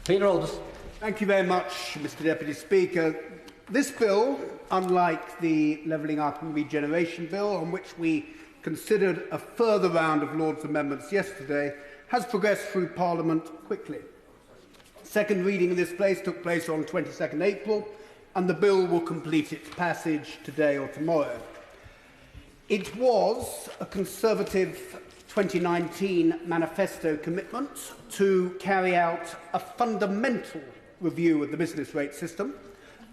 Peter Aldous. Thank you very much, Mr Deputy Speaker. This bill, unlike the Levelling Up and Regeneration Bill, on which we considered a further round of Lord's amendments yesterday, has progressed through Parliament quickly. Second reading in this place took place on 22nd April, and the bill will complete its passage today or tomorrow. It was a Conservative 2019 manifesto commitment to carry out a fundamental review of the business rate system.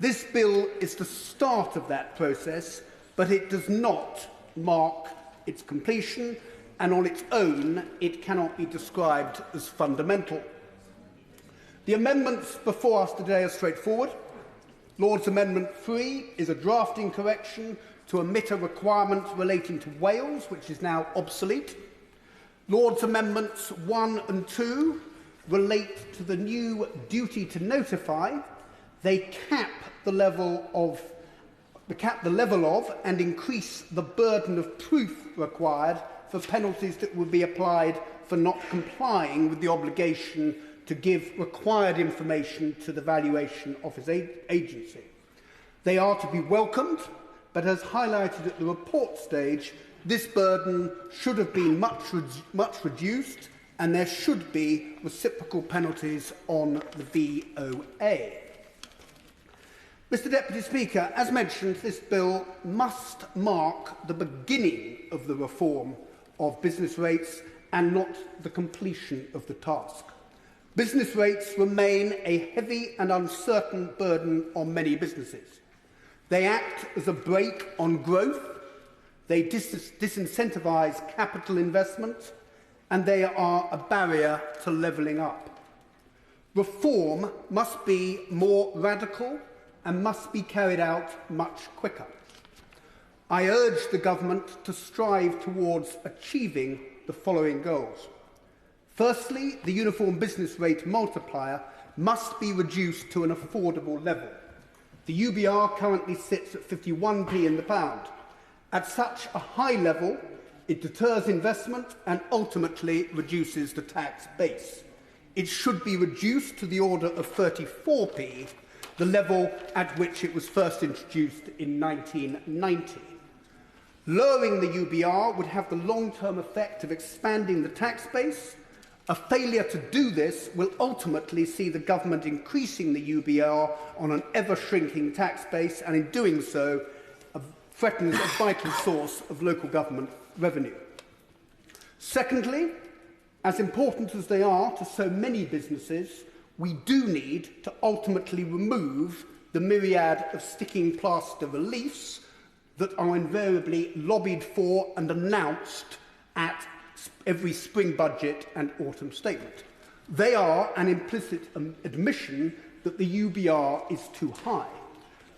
This bill is the start of that process, but it does not mark its completion, and on its own it cannot be described as fundamental. The amendments before us today are straightforward. Lord's Amendment 3 is a drafting correction to omit a requirement relating to Wales, which is now obsolete. Lord's Amendments 1 and 2 relate to the new duty to notify. They cap the level of and increase the burden of proof required for penalties that would be applied for not complying with the obligation to give required information to the Valuation Office agency. They are to be welcomed, but as highlighted at the report stage, this burden should have been much reduced, and there should be reciprocal penalties on the VOA. Mr Deputy Speaker, as mentioned, this bill must mark the beginning of the reform of business rates and not the completion of the task. Business rates remain a heavy and uncertain burden on many businesses. They act as a brake on growth, they disincentivise capital investment, and they are a barrier to levelling up. Reform must be more radical and must be carried out much quicker. I urge the Government to strive towards achieving the following goals. Firstly, the uniform business rate multiplier must be reduced to an affordable level. The UBR currently sits at 51p in the pound. At such a high level, it deters investment and ultimately reduces the tax base. It should be reduced to the order of 34p, the level at which it was first introduced in 1990. Lowering the UBR would have the long-term effect of expanding the tax base. A failure to do this will ultimately see the government increasing the UBR on an ever-shrinking tax base, and in doing so, threatens a vital source of local government revenue. Secondly, as important as they are to so many businesses, we do need to ultimately remove the myriad of sticking plaster reliefs that are invariably lobbied for and announced at every spring budget and autumn statement. They are an implicit admission that the UBR is too high.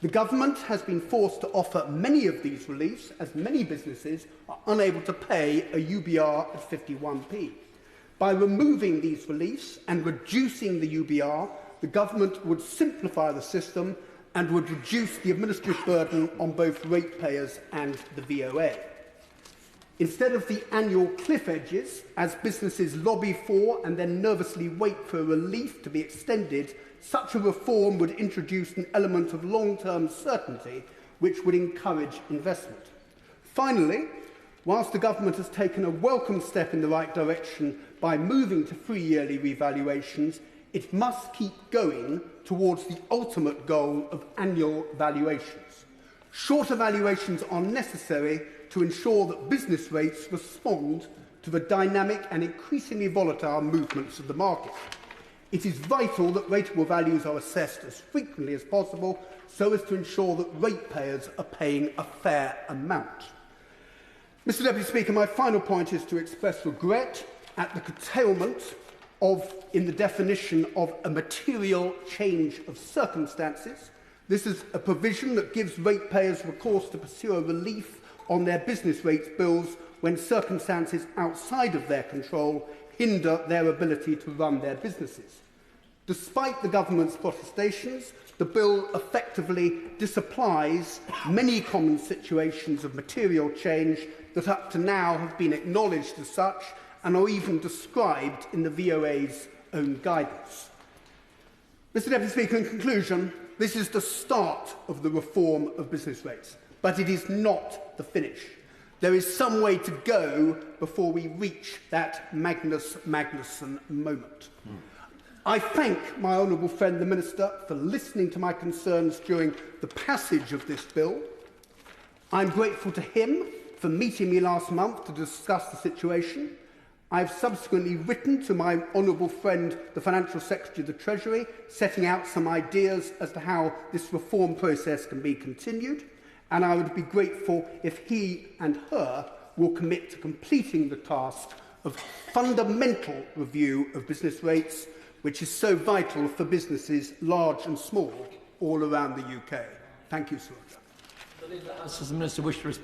The Government has been forced to offer many of these reliefs, as many businesses are unable to pay a UBR at 51p. By removing these reliefs and reducing the UBR, the Government would simplify the system and would reduce the administrative burden on both ratepayers and the VOA. Instead of the annual cliff edges, as businesses lobby for and then nervously wait for a relief to be extended, such a reform would introduce an element of long-term certainty which would encourage investment. Finally, whilst the Government has taken a welcome step in the right direction by moving to 3 yearly revaluations, it must keep going towards the ultimate goal of annual valuations. Shorter valuations are necessary to ensure that business rates respond to the dynamic and increasingly volatile movements of the market. It is vital that rateable values are assessed as frequently as possible so as to ensure that ratepayers are paying a fair amount. Mr Deputy Speaker, my final point is to express regret at the curtailment in the definition of a material change of circumstances. This is a provision that gives ratepayers recourse to pursue a relief on their business rates bills when circumstances outside of their control hinder their ability to run their businesses. Despite the Government's protestations, the bill effectively disapplies many common situations of material change that up to now have been acknowledged as such and are even described in the VOA's own guidance. Mr Deputy Speaker, in conclusion, this is the start of the reform of business rates, but it is not the finish. There is some way to go before we reach that Magnus Magnusson moment. I thank my honourable friend the Minister for listening to my concerns during the passage of this bill. I'm grateful to him for meeting me last month to discuss the situation. I've subsequently written to my honourable friend, the Financial Secretary of the Treasury, setting out some ideas as to how this reform process can be continued, and I would be grateful if he and her will commit to completing the task of fundamental review of business rates, which is so vital for businesses large and small all around the UK. Thank you, Sir. Does the Minister wish to respond?